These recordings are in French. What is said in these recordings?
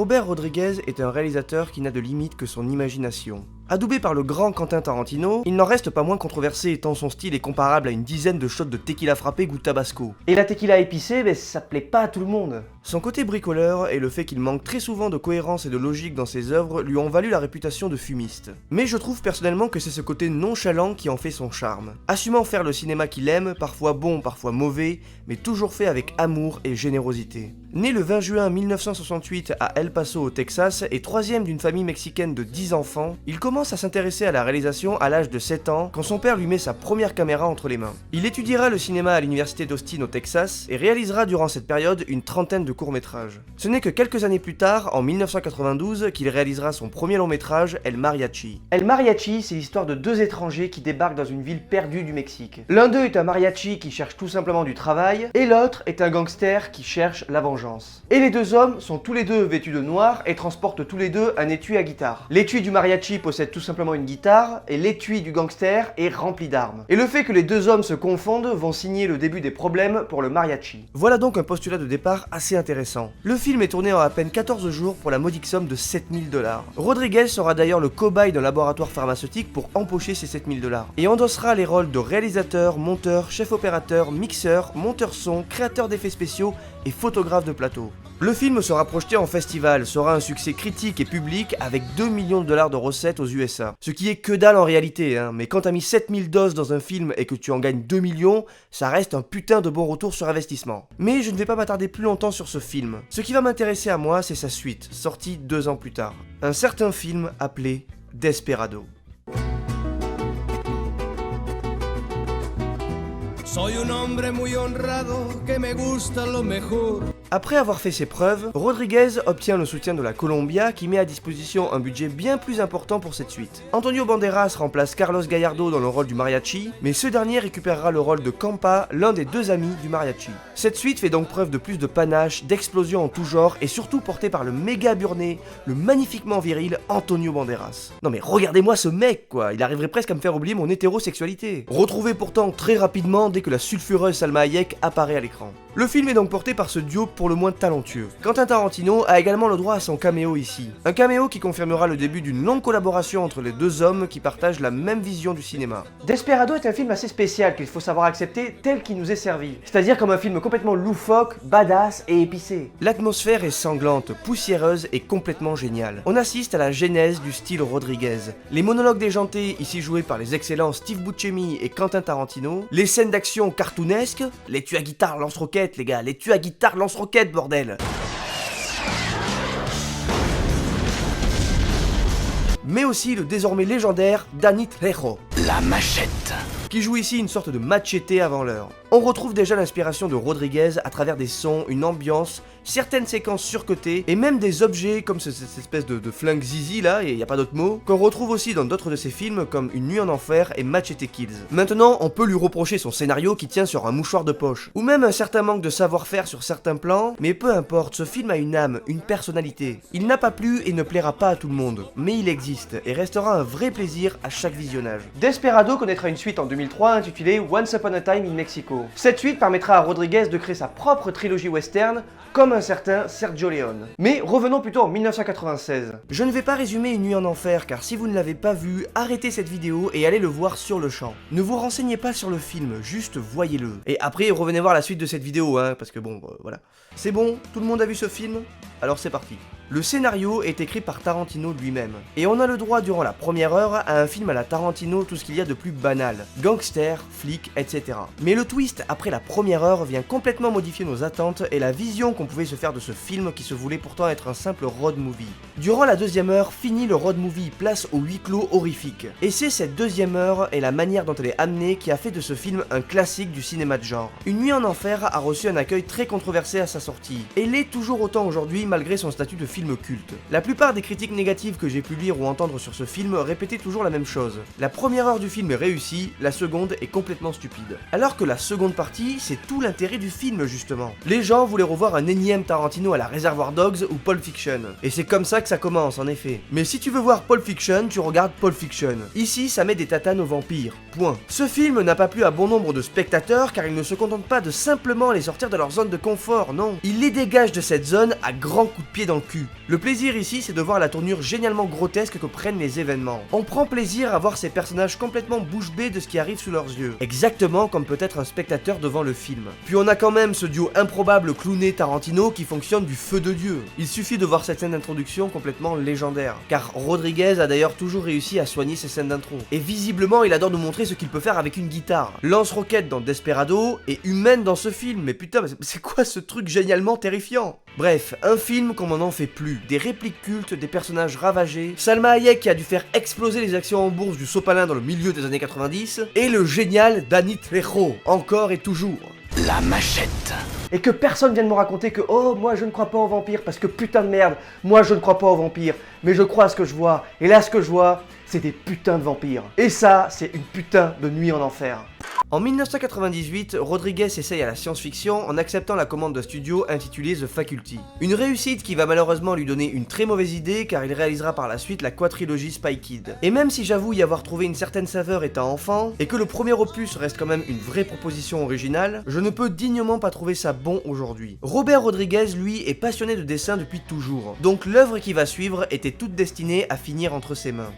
Robert Rodriguez est un réalisateur qui n'a de limite que son imagination. Adoubé par le grand Quentin Tarantino, il n'en reste pas moins controversé tant son style est comparable à une dizaine de shots de tequila frappé goût tabasco. Et la tequila épicée, ça plaît pas à tout le monde. Son côté bricoleur et le fait qu'il manque très souvent de cohérence et de logique dans ses œuvres lui ont valu la réputation de fumiste. Mais je trouve personnellement que c'est ce côté nonchalant qui en fait son charme. Assumant faire le cinéma qu'il aime, parfois bon, parfois mauvais, mais toujours fait avec amour et générosité. Né le 20 juin 1968 à El Paso au Texas et troisième d'une famille mexicaine de 10 enfants, il commence à s'intéresser à la réalisation à l'âge de 7 ans quand son père lui met sa première caméra entre les mains. Il étudiera le cinéma à l'université d'Austin au Texas et réalisera durant cette période une trentaine de courts-métrages. Ce n'est que quelques années plus tard, en 1992, qu'il réalisera son premier long-métrage, El Mariachi. El Mariachi, c'est l'histoire de deux étrangers qui débarquent dans une ville perdue du Mexique. L'un d'eux est un mariachi qui cherche tout simplement du travail, et l'autre est un gangster qui cherche la vengeance. Et les deux hommes sont tous les deux vêtus de noir et transportent tous les deux un étui à guitare. L'étui du mariachi possède tout simplement une guitare et l'étui du gangster est rempli d'armes. Et le fait que les deux hommes se confondent vont signer le début des problèmes pour le mariachi. Voilà donc un postulat de départ assez intéressant. Le film est tourné en à peine 14 jours pour la modique somme de 7000 $. Rodriguez sera d'ailleurs le cobaye d'un laboratoire pharmaceutique pour empocher ces 7000 $. Et endossera les rôles de réalisateur, monteur, chef opérateur, mixeur, monteur son, créateur d'effets spéciaux et photographe de plateau. Le film sera projeté en festival, sera un succès critique et public avec 2 millions de $ de recettes aux USA. Ce qui est que dalle en réalité, hein, mais quand t'as mis 7000 doses dans un film et que tu en gagnes 2 millions, ça reste un putain de bon retour sur investissement. Mais je ne vais pas m'attarder plus longtemps sur ce film. Ce qui va m'intéresser à moi, c'est sa suite, sortie 2 ans plus tard. Un certain film appelé Desperado. Soy un hombre muy honrado que me gusta lo mejor. Après avoir fait ses preuves, Rodriguez obtient le soutien de la Columbia qui met à disposition un budget bien plus important pour cette suite. Antonio Banderas remplace Carlos Gallardo dans le rôle du mariachi, mais ce dernier récupérera le rôle de Campa, l'un des deux amis du mariachi. Cette suite fait donc preuve de plus de panache, d'explosion en tout genre et surtout portée par le méga burné, le magnifiquement viril Antonio Banderas. Non mais regardez-moi ce mec quoi, il arriverait presque à me faire oublier mon hétérosexualité. Retrouvé pourtant très rapidement dès que la sulfureuse Salma Hayek apparaît à l'écran. Le film est donc porté par ce duo pour le moins talentueux. Quentin Tarantino a également le droit à son caméo ici. Un caméo qui confirmera le début d'une longue collaboration entre les deux hommes qui partagent la même vision du cinéma. Desperado est un film assez spécial qu'il faut savoir accepter tel qu'il nous est servi. C'est-à-dire comme un film complètement loufoque, badass et épicé. L'atmosphère est sanglante, poussiéreuse et complètement géniale. On assiste à la genèse du style Rodriguez. Les monologues déjantés, ici joués par les excellents Steve Buscemi et Quentin Tarantino, les scènes d'action cartoonesques, les tues à guitare lance-roquettes les gars, les tues à guitare lance-roquettes bordel. Mais aussi le désormais légendaire Danny Trejo. La machette. Qui joue ici une sorte de machete avant l'heure. On retrouve déjà l'inspiration de Rodriguez à travers des sons, une ambiance, certaines séquences surcotées et même des objets comme cette espèce de flingue zizi là, et y a pas d'autre mot, qu'on retrouve aussi dans d'autres de ses films comme Une nuit en enfer et Machete Kills. Maintenant, on peut lui reprocher son scénario qui tient sur un mouchoir de poche, ou même un certain manque de savoir-faire sur certains plans, mais peu importe, ce film a une âme, une personnalité. Il n'a pas plu et ne plaira pas à tout le monde, mais il existe et restera un vrai plaisir à chaque visionnage. Desperado connaîtra une suite en 2003 intitulée Once Upon a Time in Mexico. Cette suite permettra à Rodriguez de créer sa propre trilogie western, comme un certain Sergio Leone. Mais revenons plutôt en 1996. Je ne vais pas résumer Une nuit en enfer, car si vous ne l'avez pas vu, arrêtez cette vidéo et allez le voir sur le champ. Ne vous renseignez pas sur le film, juste voyez-le. Et après, revenez voir la suite de cette vidéo, hein, parce que bon, voilà. C'est bon, tout le monde a vu ce film? Alors c'est parti. Le scénario est écrit par Tarantino lui-même, et on a le droit durant la première heure à un film à la Tarantino tout ce qu'il y a de plus banal, gangster, flic, etc. Mais le twist après la première heure vient complètement modifier nos attentes et la vision qu'on pouvait se faire de ce film qui se voulait pourtant être un simple road movie. Durant la deuxième heure, finit le road movie, place au huis clos horrifique. Et c'est cette deuxième heure et la manière dont elle est amenée qui a fait de ce film un classique du cinéma de genre. Une nuit en enfer a reçu un accueil très controversé à sa sortie, et l'est toujours autant aujourd'hui malgré son statut de film culte. La plupart des critiques négatives que j'ai pu lire ou entendre sur ce film répétaient toujours la même chose. La première heure du film est réussie, la seconde est complètement stupide. Alors que la seconde partie, c'est tout l'intérêt du film justement. Les gens voulaient revoir un énième Tarantino à la Reservoir Dogs ou Pulp Fiction. Et c'est comme ça que ça commence en effet. Mais si tu veux voir Pulp Fiction, tu regardes Pulp Fiction. Ici, ça met des tatanes aux vampires. Point. Ce film n'a pas plu à bon nombre de spectateurs car il ne se contente pas de simplement les sortir de leur zone de confort, non. Il les dégage de cette zone à grands coups de pied dans le cul. Le plaisir ici, c'est de voir la tournure génialement grotesque que prennent les événements. On prend plaisir à voir ces personnages complètement bouche bée de ce qui arrive sous leurs yeux, exactement comme peut être un spectateur devant le film. Puis on a quand même ce duo improbable Clooney-Tarantino qui fonctionne du feu de Dieu. Il suffit de voir cette scène d'introduction complètement légendaire, car Rodriguez a d'ailleurs toujours réussi à soigner ses scènes d'intro. Et visiblement, il adore nous montrer ce qu'il peut faire avec une guitare. Lance-roquette dans Desperado et humaine dans ce film, mais putain, c'est quoi ce truc génialement terrifiant? Bref, un film qu'on n'en fait plus, des répliques cultes, des personnages ravagés, Salma Hayek qui a dû faire exploser les actions en bourse du sopalin dans le milieu des années 90, et le génial Danny Trejo, encore et toujours. La machette. Et que personne vienne me raconter que oh, moi je ne crois pas aux vampires parce que putain de merde, moi je ne crois pas aux vampires, mais je crois à ce que je vois, et là ce que je vois, c'est des putains de vampires. Et ça, c'est une putain de nuit en enfer. En 1998, Rodriguez essaye à la science-fiction en acceptant la commande d'un studio intitulé The Faculty. Une réussite qui va malheureusement lui donner une très mauvaise idée car il réalisera par la suite la quadrilogie Spy Kid. Et même si j'avoue y avoir trouvé une certaine saveur étant enfant, et que le premier opus reste quand même une vraie proposition originale, je ne peux dignement pas trouver ça bon aujourd'hui. Robert Rodriguez, lui, est passionné de dessin depuis toujours, donc l'œuvre qui va suivre était toute destinée à finir entre ses mains.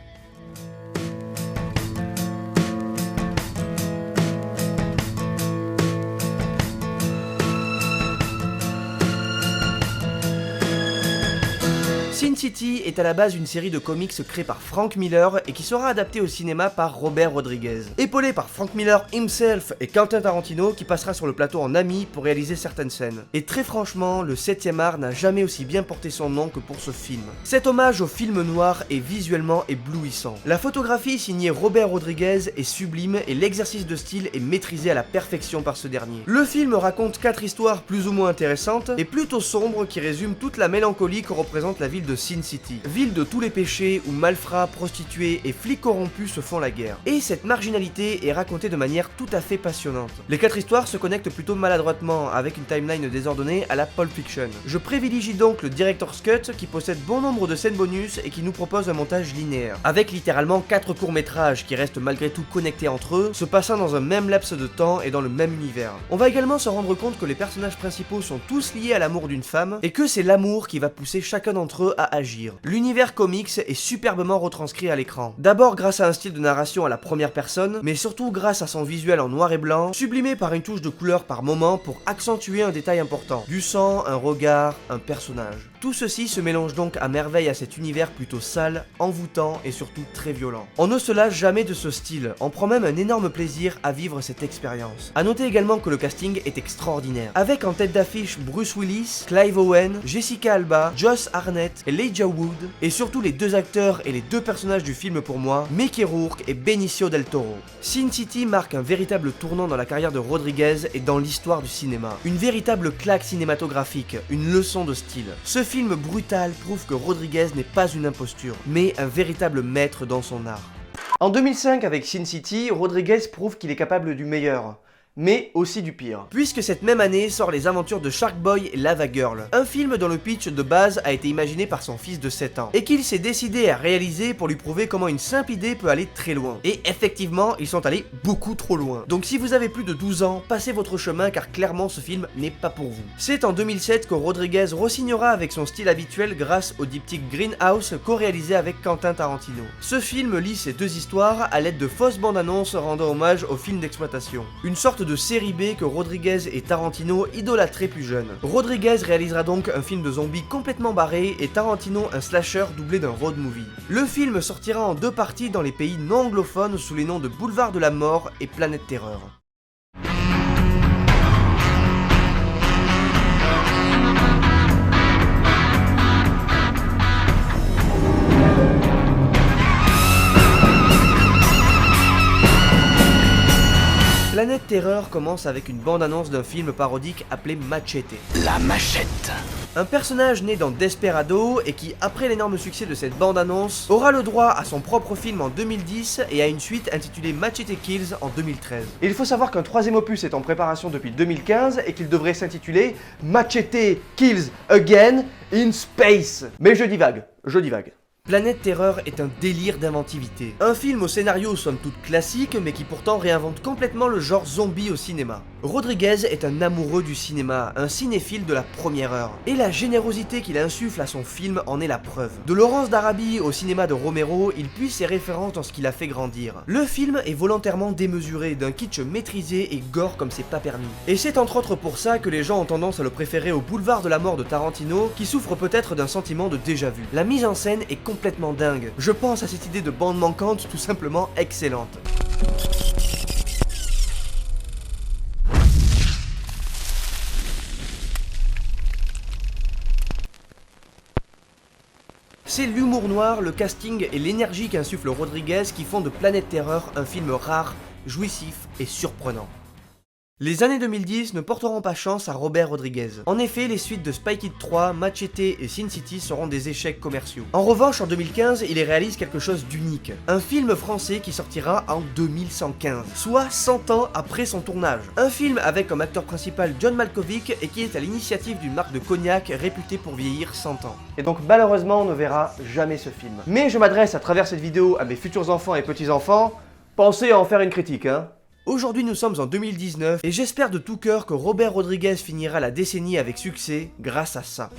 Sin City est à la base une série de comics créée par Frank Miller et qui sera adaptée au cinéma par Robert Rodriguez. Épaulé par Frank Miller himself et Quentin Tarantino qui passera sur le plateau en ami pour réaliser certaines scènes. Et très franchement, le 7ème art n'a jamais aussi bien porté son nom que pour ce film. Cet hommage au film noir est visuellement éblouissant. La photographie signée Robert Rodriguez est sublime et l'exercice de style est maîtrisé à la perfection par ce dernier. Le film raconte 4 histoires plus ou moins intéressantes et plutôt sombres qui résument toute la mélancolie que représente la ville de Sin City, ville de tous les péchés où malfrats, prostituées et flics corrompus se font la guerre. Et cette marginalité est racontée de manière tout à fait passionnante. Les 4 histoires se connectent plutôt maladroitement avec une timeline désordonnée à la Pulp Fiction. Je privilégie donc le Director's Cut qui possède bon nombre de scènes bonus et qui nous propose un montage linéaire, avec littéralement 4 courts-métrages qui restent malgré tout connectés entre eux, se passant dans un même laps de temps et dans le même univers. On va également se rendre compte que les personnages principaux sont tous liés à l'amour d'une femme et que c'est l'amour qui va pousser chacun d'entre eux à agir. L'univers comics est superbement retranscrit à l'écran. D'abord grâce à un style de narration à la première personne, mais surtout grâce à son visuel en noir et blanc, sublimé par une touche de couleur par moment pour accentuer un détail important. Du sang, un regard, un personnage. Tout ceci se mélange donc à merveille à cet univers plutôt sale, envoûtant et surtout très violent. On ne se lasse jamais de ce style, on prend même un énorme plaisir à vivre cette expérience. A noter également que le casting est extraordinaire, avec en tête d'affiche Bruce Willis, Clive Owen, Jessica Alba, Josh Hartnett, Elijah Wood, et surtout les 2 acteurs et les 2 personnages du film pour moi, Mickey Rourke et Benicio del Toro. Sin City marque un véritable tournant dans la carrière de Rodriguez et dans l'histoire du cinéma. Une véritable claque cinématographique, une leçon de style. Ce film brutal prouve que Rodriguez n'est pas une imposture, mais un véritable maître dans son art. En 2005, avec Sin City, Rodriguez prouve qu'il est capable du meilleur, mais aussi du pire. Puisque cette même année sort les aventures de Shark Boy et Lava Girl, un film dont le pitch de base a été imaginé par son fils de 7 ans, et qu'il s'est décidé à réaliser pour lui prouver comment une simple idée peut aller très loin. Et effectivement, ils sont allés beaucoup trop loin. Donc si vous avez plus de 12 ans, passez votre chemin car clairement ce film n'est pas pour vous. C'est en 2007 que Rodriguez re-signera avec son style habituel grâce au diptyque Greenhouse co-réalisé avec Quentin Tarantino. Ce film lit ces 2 histoires à l'aide de fausses bandes annonces rendant hommage au film d'exploitation. Une sorte de série B que Rodriguez et Tarantino idolâtraient plus jeunes. Rodriguez réalisera donc un film de zombies complètement barré et Tarantino un slasher doublé d'un road movie. Le film sortira en 2 parties dans les pays non anglophones sous les noms de Boulevard de la Mort et Planète Terreur. Planète Terreur commence avec une bande-annonce d'un film parodique appelé Machete. La machette. Un personnage né dans Desperado et qui, après l'énorme succès de cette bande-annonce, aura le droit à son propre film en 2010 et à une suite intitulée Machete Kills en 2013. Et il faut savoir qu'un 3ème opus est en préparation depuis 2015 et qu'il devrait s'intituler Machete Kills Again in Space. Mais je divague. Planète Terreur est un délire d'inventivité. Un film au scénario somme toute classique, mais qui pourtant réinvente complètement le genre zombie au cinéma. Rodriguez est un amoureux du cinéma, un cinéphile de la première heure. Et la générosité qu'il insuffle à son film en est la preuve. De Lawrence d'Arabie au cinéma de Romero, il puise ses références dans ce qui l'a fait grandir. Le film est volontairement démesuré, d'un kitsch maîtrisé et gore comme c'est pas permis. Et c'est entre autres pour ça que les gens ont tendance à le préférer au Boulevard de la Mort de Tarantino, qui souffre peut-être d'un sentiment de déjà-vu. La mise en scène est complètement dingue. Je pense à cette idée de bande manquante tout simplement excellente. C'est l'humour noir, le casting et l'énergie qu'insuffle Rodriguez qui font de Planète Terreur un film rare, jouissif et surprenant. Les années 2010 ne porteront pas chance à Robert Rodriguez. En effet, les suites de Spy Kids 3, Machete et Sin City seront des échecs commerciaux. En revanche, en 2015, il réalise quelque chose d'unique. Un film français qui sortira en 2115, soit 100 ans après son tournage. Un film avec comme acteur principal John Malkovich et qui est à l'initiative d'une marque de cognac réputée pour vieillir 100 ans. Et donc malheureusement, on ne verra jamais ce film. Mais je m'adresse à travers cette vidéo à mes futurs enfants et petits-enfants. Pensez à en faire une critique, hein. Aujourd'hui nous sommes en 2019 et j'espère de tout cœur que Robert Rodriguez finira la décennie avec succès grâce à ça.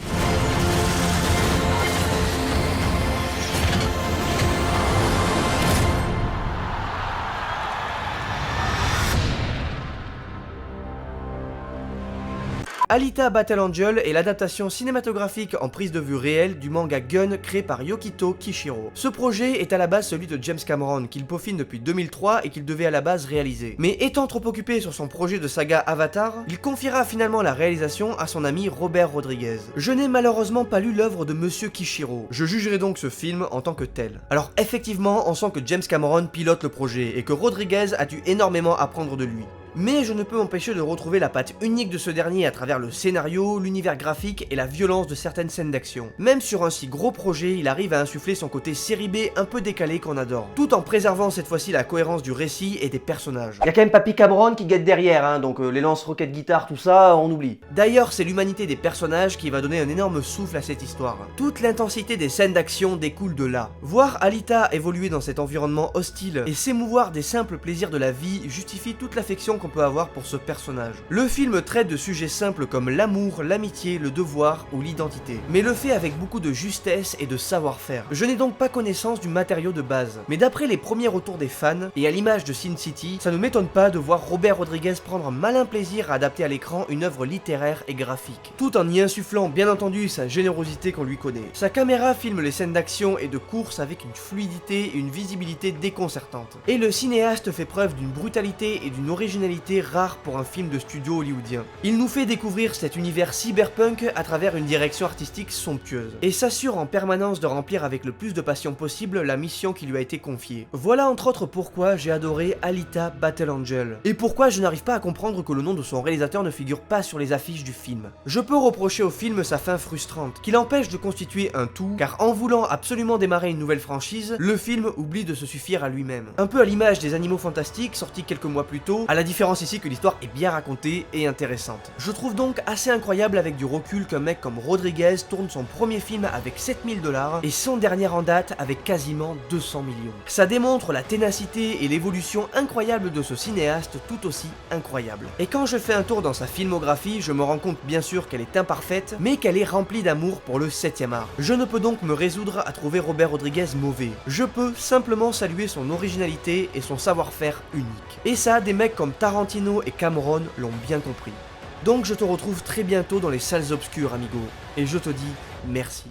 Alita Battle Angel est l'adaptation cinématographique en prise de vue réelle du manga Gun créé par Yukito Kishiro. Ce projet est à la base celui de James Cameron, qu'il peaufine depuis 2003 et qu'il devait à la base réaliser. Mais étant trop occupé sur son projet de saga Avatar, il confiera finalement la réalisation à son ami Robert Rodriguez. Je n'ai malheureusement pas lu l'œuvre de Monsieur Kishiro, je jugerai donc ce film en tant que tel. Alors effectivement, on sent que James Cameron pilote le projet et que Rodriguez a dû énormément apprendre de lui. Mais je ne peux m'empêcher de retrouver la patte unique de ce dernier à travers le scénario, l'univers graphique et la violence de certaines scènes d'action. Même sur un si gros projet, il arrive à insuffler son côté série B un peu décalé qu'on adore, tout en préservant cette fois-ci la cohérence du récit et des personnages. Y a quand même Papy Cameron qui guette derrière, hein, donc les lance-roquettes guitare, tout ça, on oublie. D'ailleurs, c'est l'humanité des personnages qui va donner un énorme souffle à cette histoire. Toute l'intensité des scènes d'action découle de là. Voir Alita évoluer dans cet environnement hostile et s'émouvoir des simples plaisirs de la vie justifie toute l'affection qu'on peut avoir pour ce personnage. Le film traite de sujets simples comme l'amour, l'amitié, le devoir ou l'identité, mais le fait avec beaucoup de justesse et de savoir-faire. Je n'ai donc pas connaissance du matériau de base, mais d'après les premiers retours des fans, et à l'image de Sin City, ça ne m'étonne pas de voir Robert Rodriguez prendre un malin plaisir à adapter à l'écran une œuvre littéraire et graphique, tout en y insufflant bien entendu sa générosité qu'on lui connaît. Sa caméra filme les scènes d'action et de course avec une fluidité et une visibilité déconcertante. Et le cinéaste fait preuve d'une brutalité et d'une originalité rare pour un film de studio hollywoodien. Il nous fait découvrir cet univers cyberpunk à travers une direction artistique somptueuse, et s'assure en permanence de remplir avec le plus de passion possible la mission qui lui a été confiée. Voilà entre autres pourquoi j'ai adoré Alita Battle Angel, et pourquoi je n'arrive pas à comprendre que le nom de son réalisateur ne figure pas sur les affiches du film. Je peux reprocher au film sa fin frustrante, qui l'empêche de constituer un tout, car en voulant absolument démarrer une nouvelle franchise, le film oublie de se suffire à lui-même. Un peu à l'image des Animaux Fantastiques sortis quelques mois plus tôt, à la différence ici que l'histoire est bien racontée et intéressante. Je trouve donc assez incroyable avec du recul qu'un mec comme Rodriguez tourne son premier film avec 7000 $ et son dernier en date avec quasiment 200 millions. Ça démontre la ténacité et l'évolution incroyable de ce cinéaste tout aussi incroyable. Et quand je fais un tour dans sa filmographie, je me rends compte bien sûr qu'elle est imparfaite, mais qu'elle est remplie d'amour pour le 7e art. Je ne peux donc me résoudre à trouver Robert Rodriguez mauvais. Je peux simplement saluer son originalité et son savoir-faire unique. Et ça, des mecs comme Tarantino et Cameron l'ont bien compris. Donc je te retrouve très bientôt dans les salles obscures, amigo, et je te dis merci.